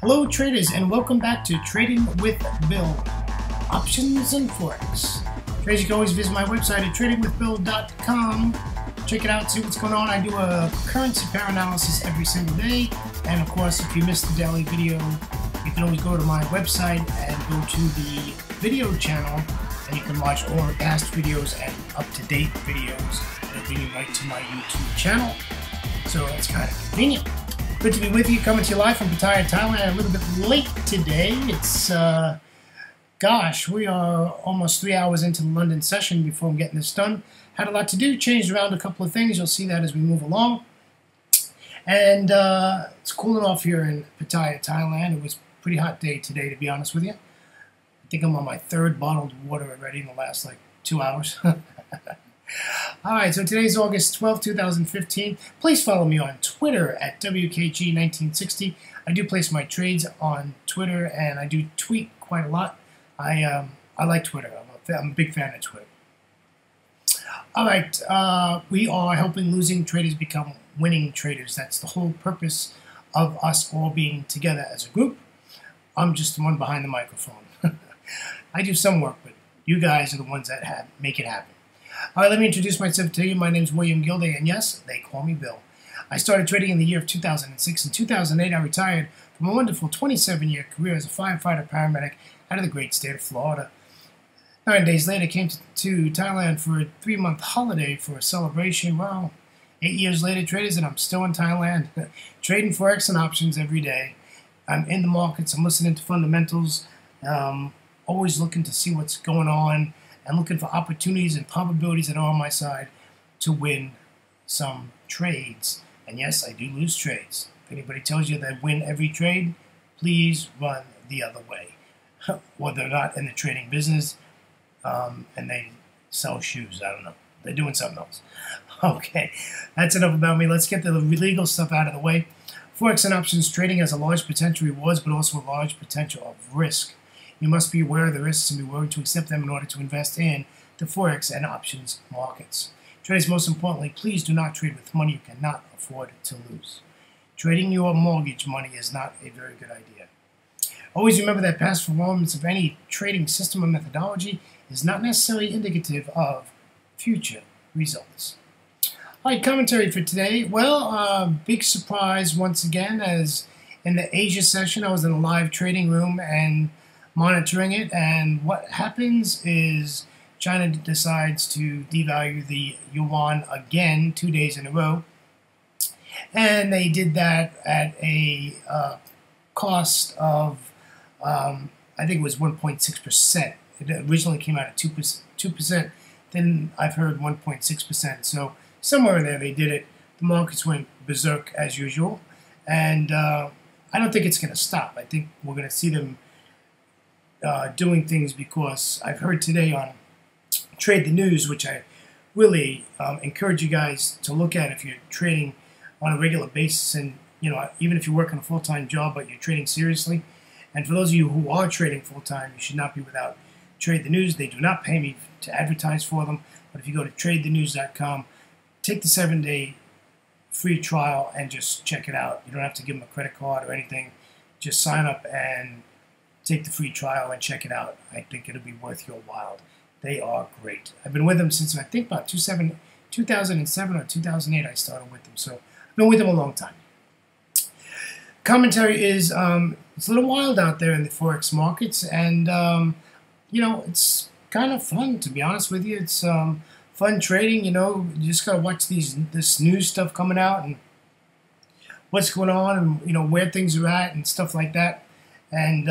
Hello traders, and welcome back to Trading with Bill, Options and Forex. Traders, you can always visit my website at tradingwithbill.com. Check it out, see what's going on. I do a currency pair analysis every single day, and of course if you missed the daily video, you can always go to my website and go to the video channel, and you can watch all the past videos and up-to-date videos that bring you right to my YouTube channel. So that's kind of convenient. Good to be with you, coming to you live from Pattaya, Thailand. A little bit late today. It's, gosh, we are almost 3 hours into the London session before I'm getting this done. Had a lot to do, changed around a couple of things. You'll see that as we move along. And it's cooling off here in Pattaya, Thailand. It was a pretty hot day today, to be honest with you. I think I'm on my third bottled water already in the last, 2 hours. All right, so today's August 12, 2015. Please follow me on Twitter at WKG1960. I do place my trades on Twitter, and I do tweet quite a lot. I like Twitter. I'm a big fan of Twitter. All right, we are helping losing traders become winning traders. That's the whole purpose of us all being together as a group. I'm just the one behind the microphone. I do some work, but you guys are the ones that make it happen. All right, let me introduce myself to you. My name is William Gilday, and yes, they call me Bill. I started trading in the year of 2006. In 2008, I retired from a wonderful 27-year career as a firefighter paramedic out of the great state of Florida. 9 days later, I came to Thailand for a 3-month holiday for a celebration. Well, 8 years later, traders, and I'm still in Thailand, trading Forex and options every day. I'm in the markets. I'm listening to fundamentals, always looking to see what's going on, and looking for opportunities and probabilities that are on my side to win some trades. And yes, I do lose trades. If anybody tells you that I win every trade, please run the other way. Or they're not in the trading business and they sell shoes. I don't know. They're doing something else. Okay, that's enough about me. Let's get the legal stuff out of the way. Forex and options trading has a large potential rewards, but also a large potential of risk. You must be aware of the risks and be willing to accept them in order to invest in the Forex and options markets. Traders, most importantly, please do not trade with money you cannot afford to lose. Trading your mortgage money is not a very good idea. Always remember that past performance of any trading system or methodology is not necessarily indicative of future results. All right, commentary for today. Well, big surprise once again, as in the Asia session, I was in a live trading room and monitoring it, and what happens is China decides to devalue the yuan again 2 days in a row, and they did that at a cost of I think it was 1.6%. It originally came out at 2%. Then I've heard 1.6%. So somewhere in there they did it. The markets went berserk as usual, and I don't think it's going to stop. I think we're going to see them doing things, because I've heard today on Trade the News, which I really encourage you guys to look at if you're trading on a regular basis, and even if you're working a full-time job but you're trading seriously. And for those of you who are trading full-time, you should not be without Trade the News. They do not pay me to advertise for them, but if you go to tradethenews.com, take the 7-day free trial and just check it out. You don't have to give them a credit card or anything. Just sign up and take the free trial and check it out. I think it'll be worth your while. They are great. I've been with them since I think about 2007 or 2008 I started with them. So I've been with them a long time. Commentary is, it's a little wild out there in the Forex markets, and, it's kind of fun, to be honest with you. It's fun trading, you just got to watch this news stuff coming out and what's going on, and, where things are at and stuff like that. And,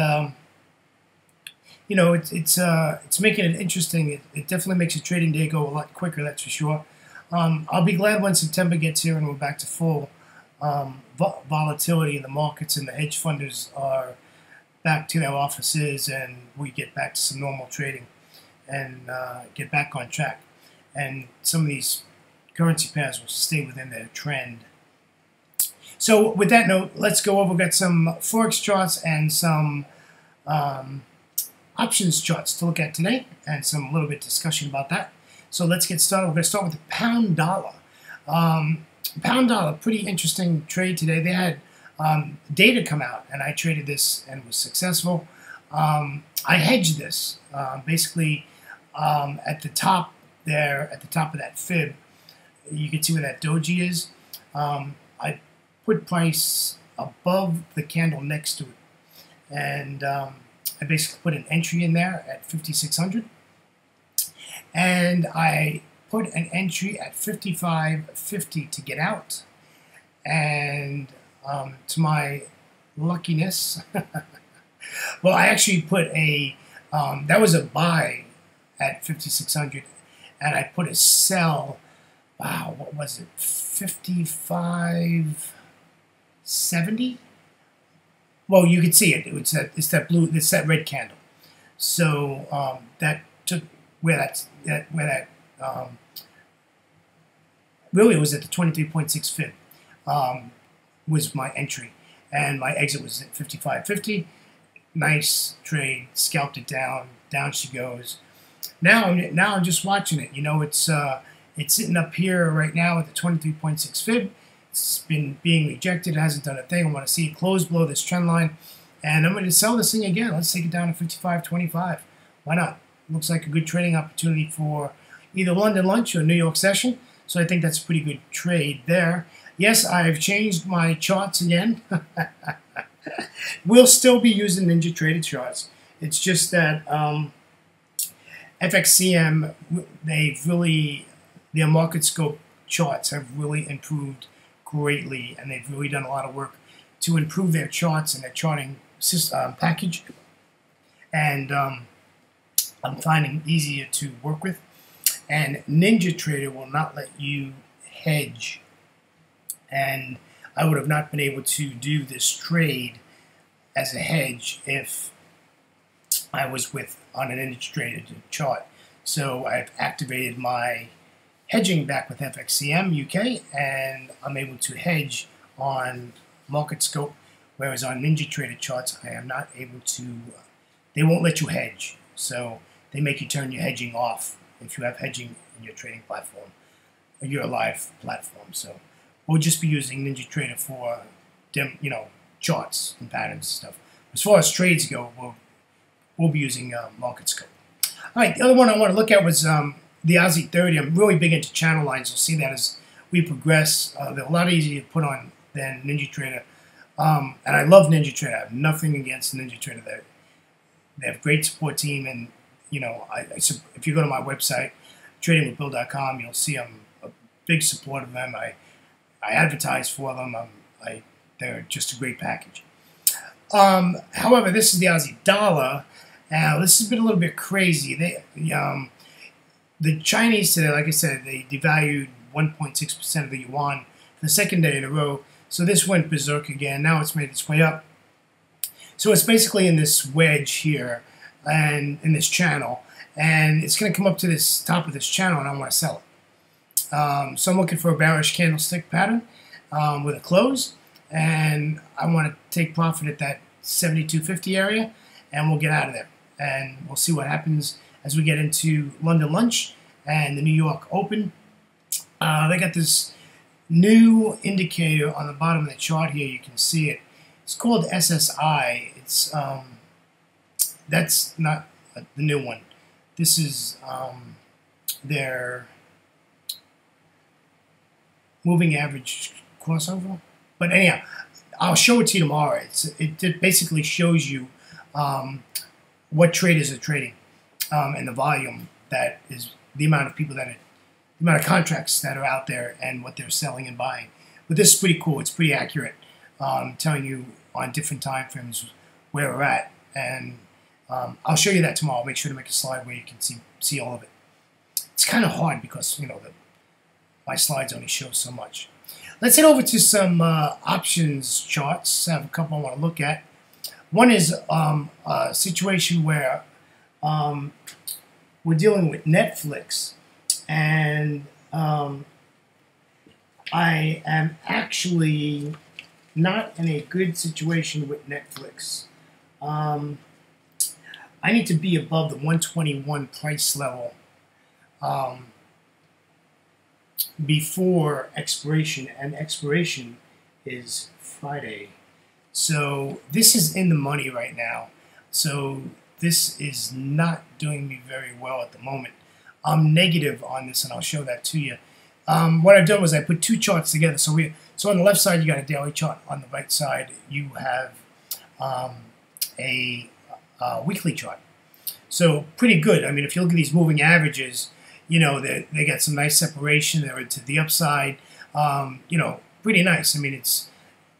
it's making it interesting. It definitely makes a trading day go a lot quicker, that's for sure. I'll be glad when September gets here and we're back to full volatility in the markets, and the hedge funders are back to their offices, and we get back to some normal trading and get back on track. And some of these currency pairs will stay within their trend. So with that note, let's go over. We've got some Forex charts and some options charts to look at today, and some little bit discussion about that. So let's get started. We're going to start with the pound dollar. Pound dollar, pretty interesting trade today. They had data come out, and I traded this and was successful. I hedged this basically at the top there, at the top of that fib. You can see where that doji is. I put price above the candle next to it, and I basically put an entry in there at 5,600, and I put an entry at 55.50 to get out. And to my luckiness, well, I actually put a that was a buy at 5,600, and I put a sell. Wow, what was it? 55.70. Well, you can see it. It's that blue. It's that red candle. So that took where that really it was at the 23.6 fib was my entry, and my exit was at 55.50. Nice trade, scalped it down. Down she goes. Now I'm just watching it. You know, it's sitting up here right now at the 23.6 fib. It's been being rejected. It hasn't done a thing. I want to see it close below this trend line, and I'm going to sell this thing again. Let's take it down to 55.25. Why not? Looks like a good trading opportunity for either London lunch or New York session. So I think that's a pretty good trade there. Yes, I've changed my charts again. We'll still be using Ninja Trader charts. It's just that FXCM, their market scope charts have really improved greatly, and they've really done a lot of work to improve their charts and their charting system, package. And I'm finding easier to work with. And Ninja Trader will not let you hedge. And I would have not been able to do this trade as a hedge if I was on an Ninja Trader chart. So I've activated my hedging back with FXCM UK, and I'm able to hedge on market scope, whereas on Ninja Trader charts I am not able to. They won't let you hedge, so they make you turn your hedging off if you have hedging in your trading platform or your live platform. So we'll just be using Ninja Trader for charts and patterns and stuff. As far as trades go, we'll be using market scope. All right, the other one I want to look at was the Aussie 30. I'm really big into channel lines. You'll see that as we progress. They're a lot easier to put on than Ninja Trader. And I love Ninja Trader. I have nothing against Ninja Trader. They have a great support team, and if you go to my website, tradingwithbill.com, you'll see I'm a big supporter of them. I advertise for them. They're just a great package. However, this is the Aussie dollar. Now, this has been a little bit crazy. The Chinese today, like I said, they devalued 1.6% of the yuan for the second day in a row. So this went berserk again. Now it's made its way up. So it's basically in this wedge here and in this channel. And it's going to come up to this top of this channel, and I want to sell it. So I'm looking for a bearish candlestick pattern with a close. And I want to take profit at that 72.50 area, and we'll get out of there. And we'll see what happens as we get into London lunch and the New York Open. They got this new indicator on the bottom of the chart here. You can see it. It's called SSI. It's that's not the new one. This is their moving average crossover. But anyhow, I'll show it to you tomorrow. It basically shows you what traders are trading and the volume that is the amount of people the amount of contracts that are out there and what they're selling and buying. But this is pretty cool. It's pretty accurate, telling you on different time frames where we're at. And I'll show you that tomorrow. I'll make sure to make a slide where you can see all of it. It's kind of hard because my slides only show so much. Let's head over to some options charts. I have a couple I want to look at. One is a situation where we're dealing with Netflix, and I am actually not in a good situation with Netflix. I need to be above the 121 price level before expiration, and expiration is Friday. So this is in the money right now. So this is not doing me very well at the moment. I'm negative on this, and I'll show that to you. What I've done was I put two charts together. So on the left side, you got a daily chart. On the right side, you have a weekly chart. So pretty good. I mean, if you look at these moving averages, you know, they got some nice separation. They're to the upside. You know, pretty nice. I mean,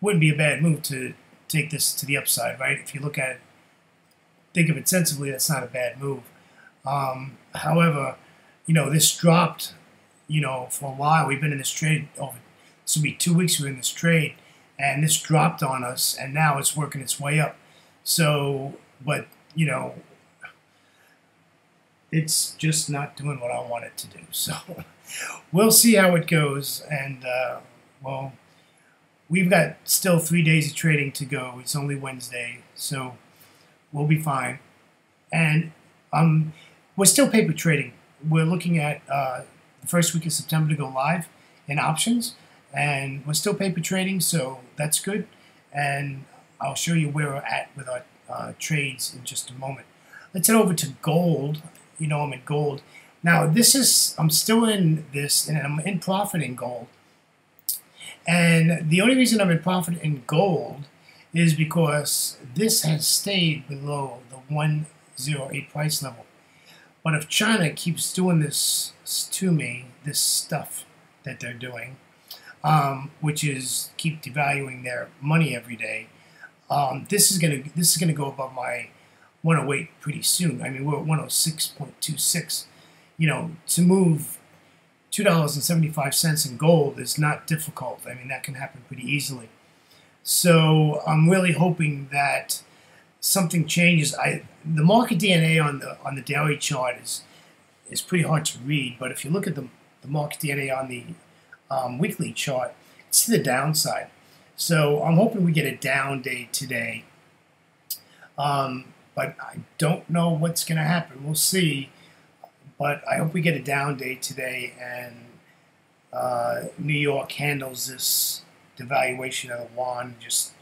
wouldn't be a bad move to take this to the upside, right? If you look at it, think of it sensibly, that's not a bad move. However, you know, this dropped, you know, for a while. We've been in this trade over, this will be 2 weeks we're in this trade, and this dropped on us, and now it's working its way up. So, but, you know, it's just not doing what I want it to do. So we'll see how it goes. And, well, we've got still 3 days of trading to go. It's only Wednesday, so we'll be fine. And we're still paper trading. We're looking at the first week of September to go live in options. And we're still paper trading, so that's good. And I'll show you where we're at with our trades in just a moment. Let's head over to gold. You know, I'm in gold. Now, I'm still in this, and I'm in profit in gold. And the only reason I'm in profit in gold is because this has stayed below the 108 price level. But if China keeps doing this to me, this stuff that they're doing, which is keep devaluing their money every day, this is gonna go above my 108 pretty soon. I mean, we're at 106.26. You know, to move $2.75 in gold is not difficult. I mean, that can happen pretty easily. So I'm really hoping that something changes. The market DNA on the daily chart is pretty hard to read, but if you look at the market DNA on the weekly chart, it's to the downside. So I'm hoping we get a down day today. But I don't know what's going to happen. We'll see. But I hope we get a down day today, and New York handles this devaluation of the yuan, just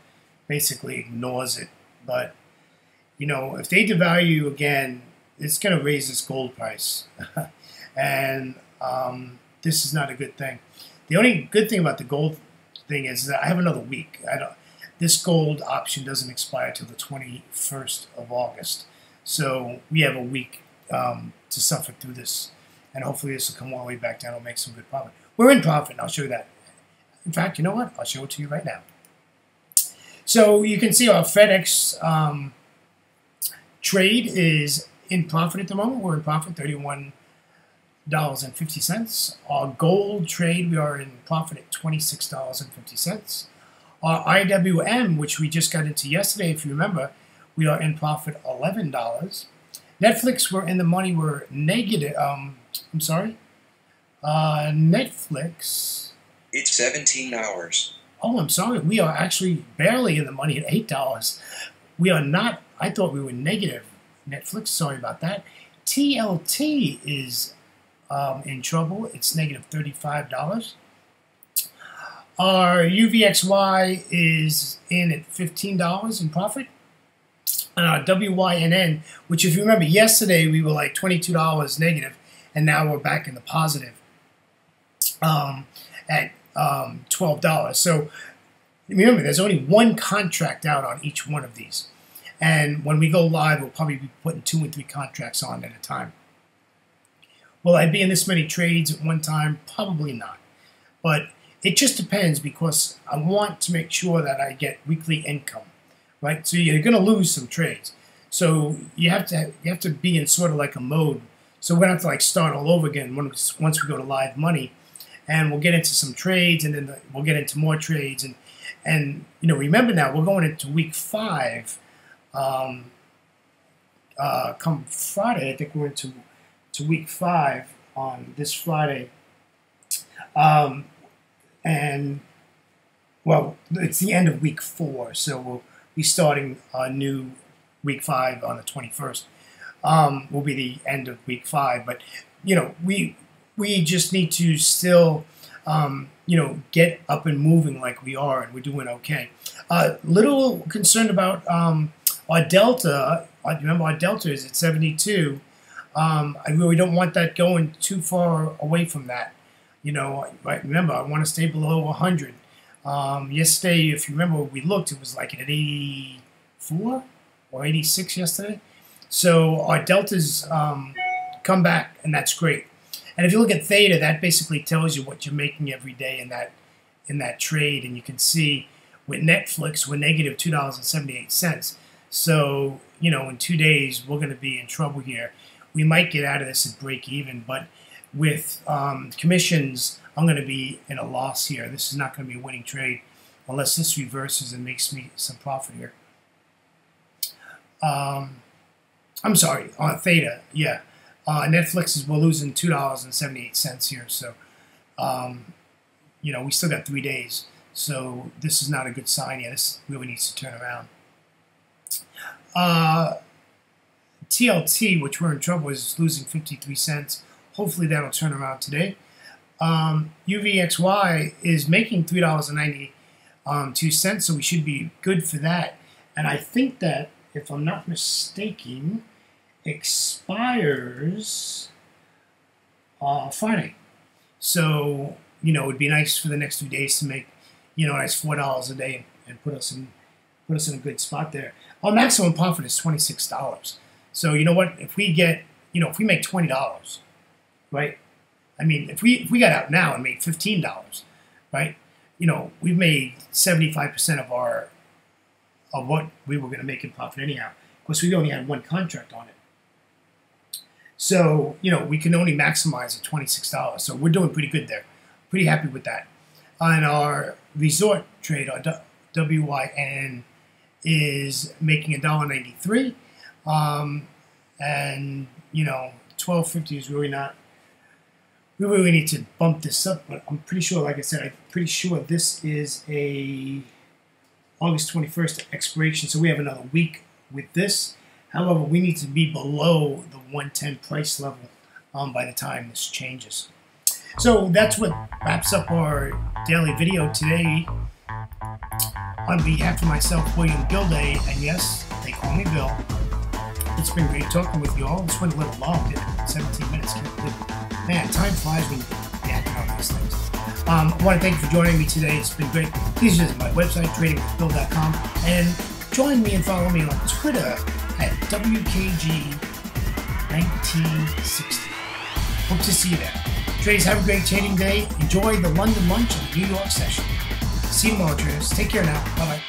basically ignores it. But, you know, if they devalue again, it's going to raise this gold price. And this is not a good thing. The only good thing about the gold thing is that I have another week. This gold option doesn't expire till the 21st of August. So we have a week to suffer through this. And hopefully this will come all the way back down and make some good profit. We're in profit, and I'll show you that. In fact, you know what? I'll show it to you right now. So you can see our FedEx trade is in profit at the moment. We're in profit, $31.50. Our gold trade, we are in profit at $26.50. Our IWM, which we just got into yesterday, if you remember, we are in profit $11. Netflix, we're in the money. We're negative. I'm sorry. Netflix. It's 17 hours. Oh, I'm sorry. We are actually barely in the money at $8. We are not. I thought we were negative. Netflix, sorry about that. TLT is in trouble. It's negative $35. Our UVXY is in at $15 in profit. And our WYNN, which if you remember yesterday we were like $22 negative, and now we're back in the positive at $12. So remember, there's only one contract out on each one of these. And when we go live, we'll probably be putting 2 and 3 contracts on at a time. Will I be in this many trades at one time? Probably not. But it just depends, because I want to make sure that I get weekly income, right? So you're going to lose some trades. So you have to be in sort of like a mode. So we're going to have to like start all over again once we go to live money, and we'll get into some trades, and then we'll get into more trades, and you know, remember now we're going into week 5. Come Friday, I think we're into week 5 on this Friday. And, well, it's the end of week 4, so we'll be starting a new week 5 on the 21st. Will be the end of week 5, but, you know, we we just need to still, get up and moving like we are, and we're doing okay. Little concerned about our delta. Remember, our delta is at 72. I really don't want that going too far away from that. Remember, I want to stay below 100. Yesterday, if you remember, we looked, it was like at 84 or 86 yesterday. So our deltas come back, and that's great. And if you look at theta, that basically tells you what you're making every day in that trade. And you can see with Netflix, we're negative $2.78. So, in 2 days, we're going to be in trouble here. We might get out of this at break even, but with commissions, I'm going to be in a loss here. This is not going to be a winning trade unless this reverses and makes me some profit here. I'm sorry, on theta, yeah. Netflix we're losing $2.78 here, so we still got 3 days. So this is not a good sign yet. This really needs to turn around. TLT, which we're in trouble, is losing 53 cents. Hopefully that'll turn around today. UVXY is making $3.92, so we should be good for that. And I think that, if I'm not mistaken, expires Friday. So, it would be nice for the next 2 days to make, a nice $4 a day and put us in a good spot there. Our maximum profit is $26. So you know what? If we get, if we make $20, right? I mean, if we got out now and made $15, right? We've made 75% of what we were going to make in profit anyhow. Of course, we only had one contract on it. So, we can only maximize at $26. So we're doing pretty good there. Pretty happy with that. And our resort trade, our WYN, is making $1.93. And, 12.50 is really not, we really need to bump this up, but I'm pretty sure, like I said, I'm pretty sure this is a August 21st expiration, so we have another week with this. However, we need to be below the 110 price level by the time this changes. So that's what wraps up our daily video today. On behalf of myself, William Gilday, and yes, they call me Bill, it's been great talking with you all. This went a little long, didn't it? 17 minutes. Man, time flies when you're acting on these things. I want to thank you for joining me today. It's been great. Please visit my website, tradingwithbill.com, and join me and follow me on Twitter at WKG1960. Hope to see you there. Traders, have a great trading day. Enjoy the London lunch and the New York session. See you tomorrow, traders. Take care now. Bye-bye.